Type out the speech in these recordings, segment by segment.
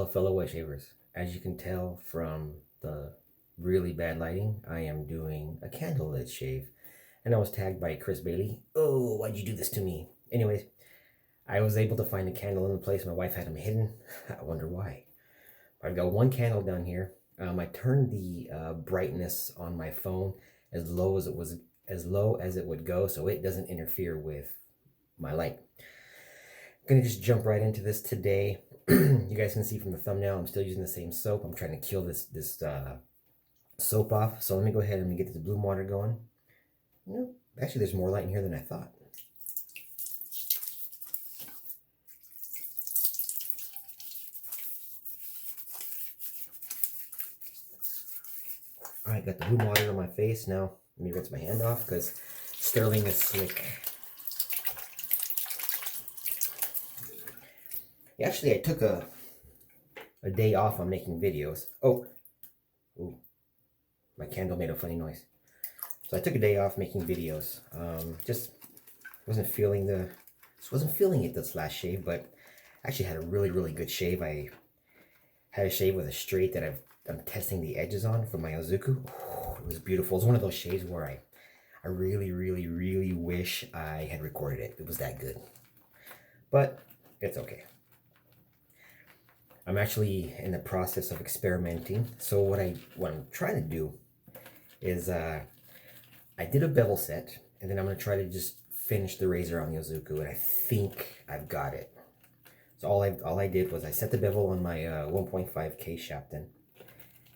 Hello, fellow wet shavers. As you can tell from the really bad lighting, I am doing a candlelit shave. And I was tagged by Chris Bailey. Oh, why'd you do this to me? Anyways, I was able to find a candle in the place. My wife had them hidden. I wonder why. I've got one candle down here. I turned the brightness on my phone as low as it would go, so it doesn't interfere with my light. I'm gonna just jump right into this today. You guys can see from the thumbnail, I'm still using the same soap. I'm trying to kill this soap off. So let me go ahead and get this bloom water going. Actually, there's more light in here than I thought. All right, got the bloom water on my face. Now let me rinse my hand off because Sterling is slick. Actually, I took a day off on making videos. Oh, ooh, my candle made a funny noise. So I took a day off making videos. Just wasn't feeling it this last shave, but I actually had a really good shave. I had a shave with a straight that I'm testing the edges on from my Ozuku. Oh, it was beautiful. It's one of those shaves where I really wish I had recorded it. It was that good. But it's okay. I'm actually in the process of experimenting. So what I'm trying to do is I did a bevel set, and then I'm going to try to just finish the razor on the Ozuku, and I think I've got it. So all I did was I set the bevel on my 1.5K Shapton,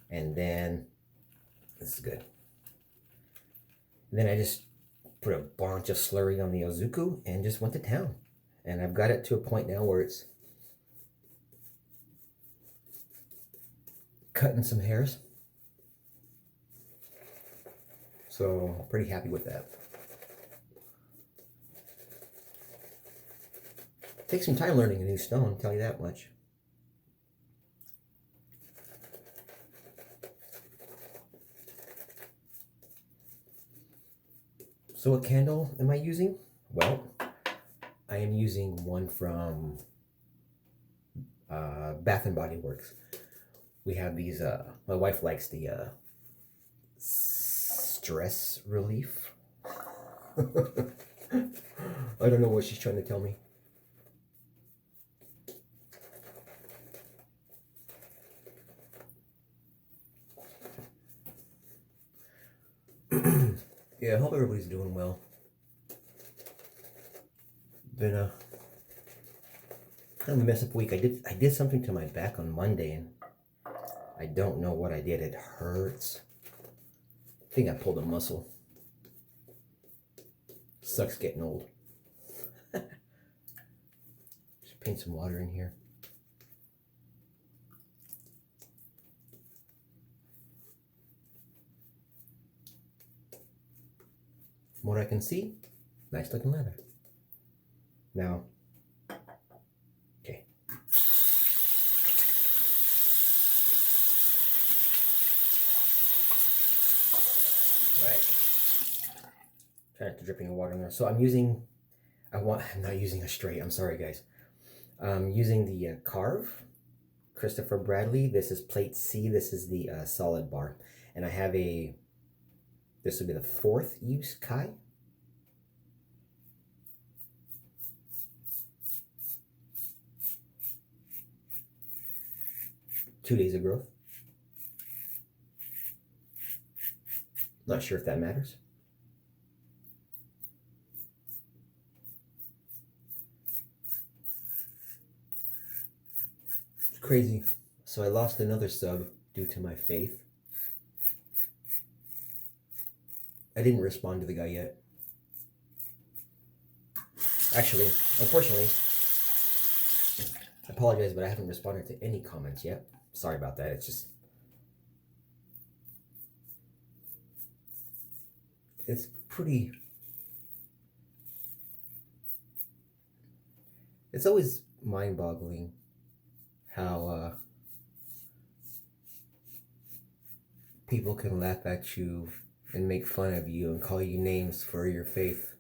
and then this is good. And then I just put a bunch of slurry on the Ozuku and just went to town. And I've got it to a point now where it's cutting some hairs. So pretty happy with that. Takes some time learning a new stone, I'll tell you that much. So what candle am I using? Well, I am using one from Bath and Body Works. We have these, my wife likes the stress relief. I don't know what she's trying to tell me. Yeah, I hope everybody's doing well. Been a kind of a mess up week. I did something to my back on Monday, and I don't know what I did. It hurts. I think I pulled a muscle. Sucks getting old. Just paint some water in here. From what I can see, nice looking leather. Now, okay. All right. Try not to drip any water in there. So I'm not using a straight. I'm sorry, guys. I'm using the Carve Christopher Bradley. This is plate C. This is the solid bar. And I have this will be the 4th use Kai. Two days of growth. Not sure if that matters. It's crazy. So I lost another sub due to my faith. I didn't respond to the guy yet. Actually, unfortunately, I apologize, but I haven't responded to any comments yet. Sorry about that. It's pretty, it's always mind-boggling how people can laugh at you and make fun of you and call you names for your faith.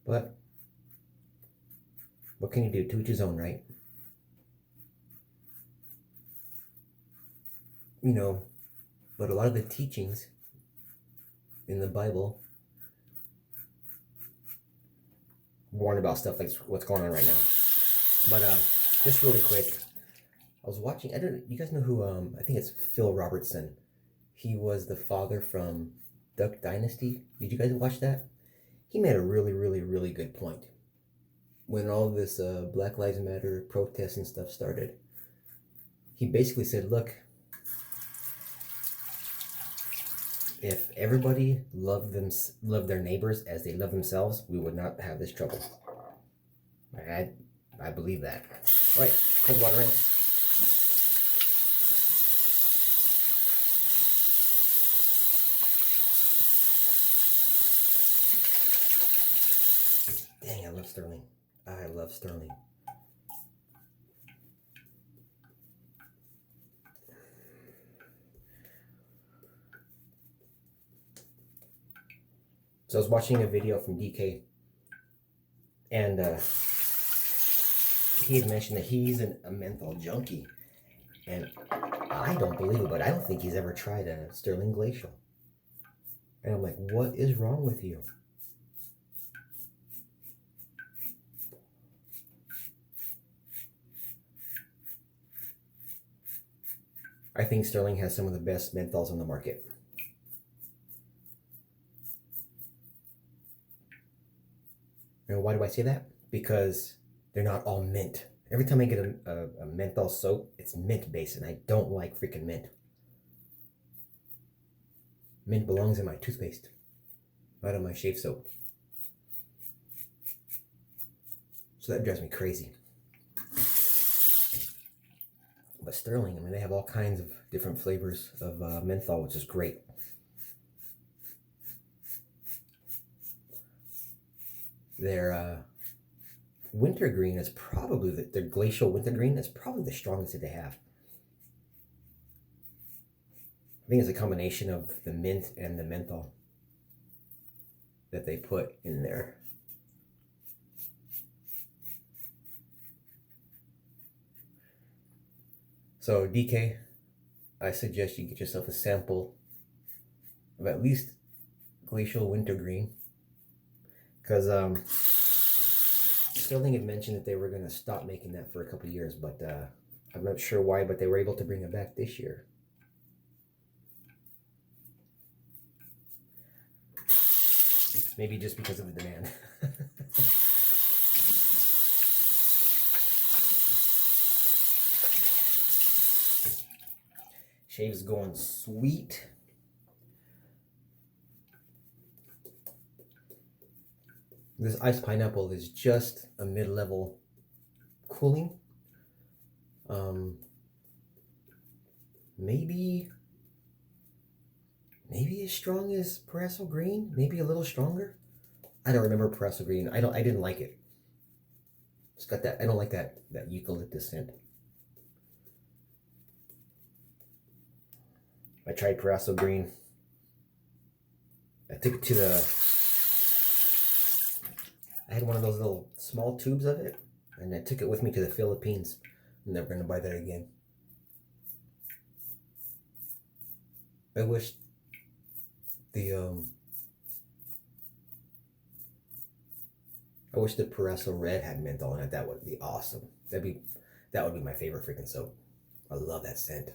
But What can you do? To each his own, right? You know, but a lot of the teachings in the Bible warn about stuff like what's going on right now. But just really quick, I was watching. I don't. You guys know who? I think it's Phil Robertson. He was the father from Duck Dynasty. Did you guys watch that? He made a really, really, really good point when all this Black Lives Matter protests and stuff started. He basically said, "Look, if everybody loved their neighbors as they love themselves, we would not have this trouble." I believe that. All right, cold water rinse. Dang, I love Sterling. I love Sterling. So I was watching a video from DK, and he had mentioned that he's a menthol junkie, and I don't believe it, but I don't think he's ever tried a Sterling Glacial. And I'm like, what is wrong with you? I think Sterling has some of the best menthols on the market. And why do I say that? Because they're not all mint. Every time I get a menthol soap, it's mint based, and I don't like freaking mint. Mint belongs in my toothpaste, not in my shave soap. So that drives me crazy. But Sterling, I mean, they have all kinds of different flavors of menthol, which is great. Their wintergreen is probably their glacial wintergreen is probably the strongest that they have. I think it's a combination of the mint and the menthol that they put in there. So DK, I suggest you get yourself a sample of at least glacial wintergreen, because Sterling had mentioned that they were going to stop making that for a couple of years, but I'm not sure why, but they were able to bring it back this year. Maybe just because of the demand. Shave's going sweet. This iced pineapple is just a mid-level cooling. Maybe as strong as Parasol Green, maybe a little stronger. I don't remember Parasol Green. I didn't like it. It's got that. I don't like that eucalyptus scent. I tried Parasol Green. I took it to I had one of those little small tubes of it, and I took it with me to the Philippines. I'm never gonna buy that again. I wish the Parasol Red had menthol in it. That would be awesome. That would be my favorite freaking soap. I love that scent.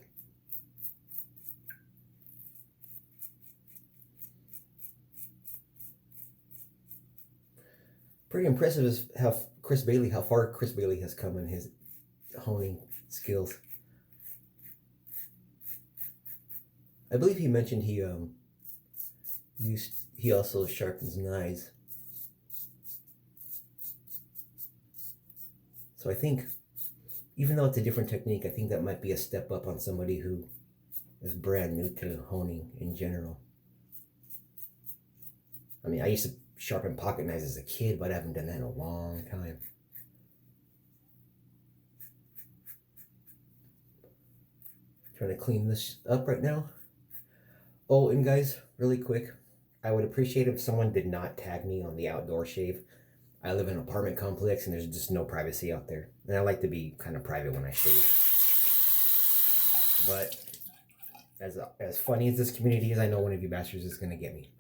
Pretty impressive is how far Chris Bailey has come in his honing skills. I believe he mentioned he also sharpens knives. So I think, even though it's a different technique, I think that might be a step up on somebody who is brand new to honing in general. I mean, I used to sharpen pocket knives as a kid, but I haven't done that in a long time. Trying to clean this up right now. Oh, and guys, really quick, I would appreciate if someone did not tag me on the outdoor shave. I live in an apartment complex and there's just no privacy out there. And I like to be kind of private when I shave. But as funny as this community is, I know one of you bastards is going to get me.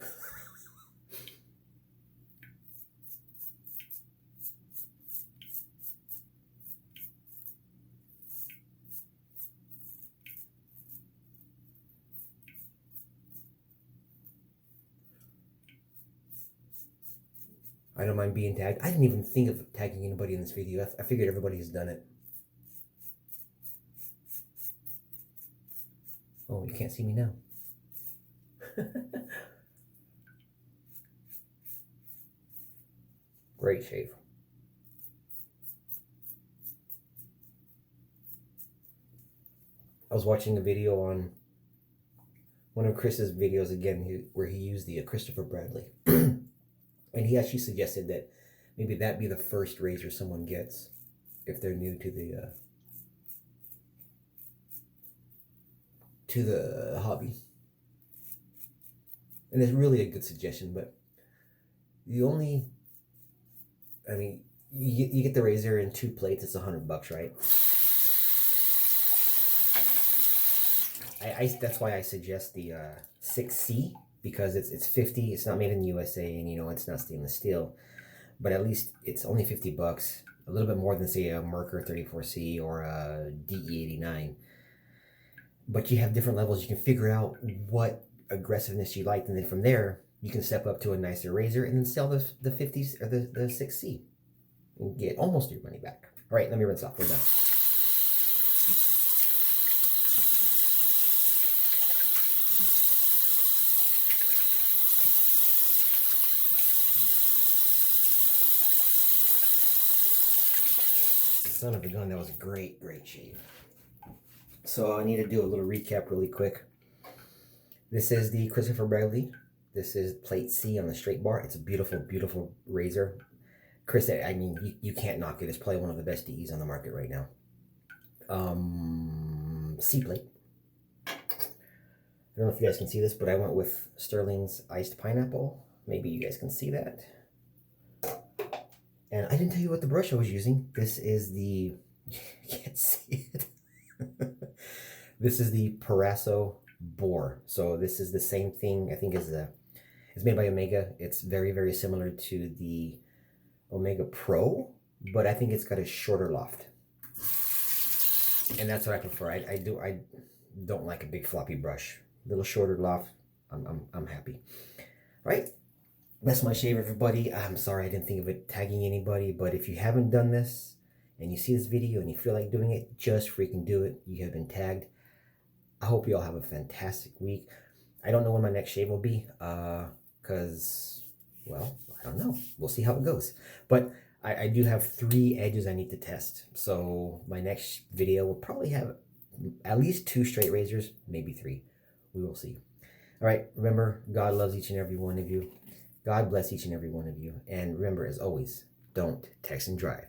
I don't mind being tagged. I didn't even think of tagging anybody in this video. I figured everybody has done it. Oh, you can't see me now. Great shave. I was watching a video on one of Chris's videos again where he used the Christopher Bradley. And he actually suggested that maybe that be the first razor someone gets if they're new to the hobby. And it's really a good suggestion, but you get the razor in 2 plates. It's $100, right? That's why I suggest the 6C, because it's 50. It's not made in the USA, and it's not stainless steel, but at least it's only $50, a little bit more than say a Merkur 34C or a DE89. But you have different levels. You can figure out what aggressiveness you like, and then from there you can step up to a nicer razor and then sell the 50s or the 6C and get almost your money back. All right, let me rinse off. We're done. Son of a gun, that was a great shave. So I need to do a little recap really quick. This is the Christopher Bradley. This is plate C on the straight bar. It's a beautiful, beautiful razor. Chris, I mean, you can't knock it. It's probably one of the best DEs on the market right now. C plate. I don't know if you guys can see this, but I went with Sterling's Iced Pineapple. Maybe you guys can see that. And I didn't tell you what the brush I was using. This is the, you can't see it. This is the Paraso Bore. So this is the same thing, I think, as it's made by Omega. It's very, very similar to the Omega Pro, but I think it's got a shorter loft. And that's what I prefer. I don't like a big floppy brush. A little shorter loft. I'm happy. All right. That's my shave, everybody. I'm sorry I didn't think of it tagging anybody, but if you haven't done this and you see this video and you feel like doing it, just freaking do it. You have been tagged. I hope you all have a fantastic week. I don't know when my next shave will be, because, well, I don't know. We'll see how it goes. But I do have 3 edges I need to test. So my next video will probably have at least 2 straight razors, maybe 3. We will see. All right, remember, God loves each and every one of you. God bless each and every one of you. And remember, as always, don't text and drive.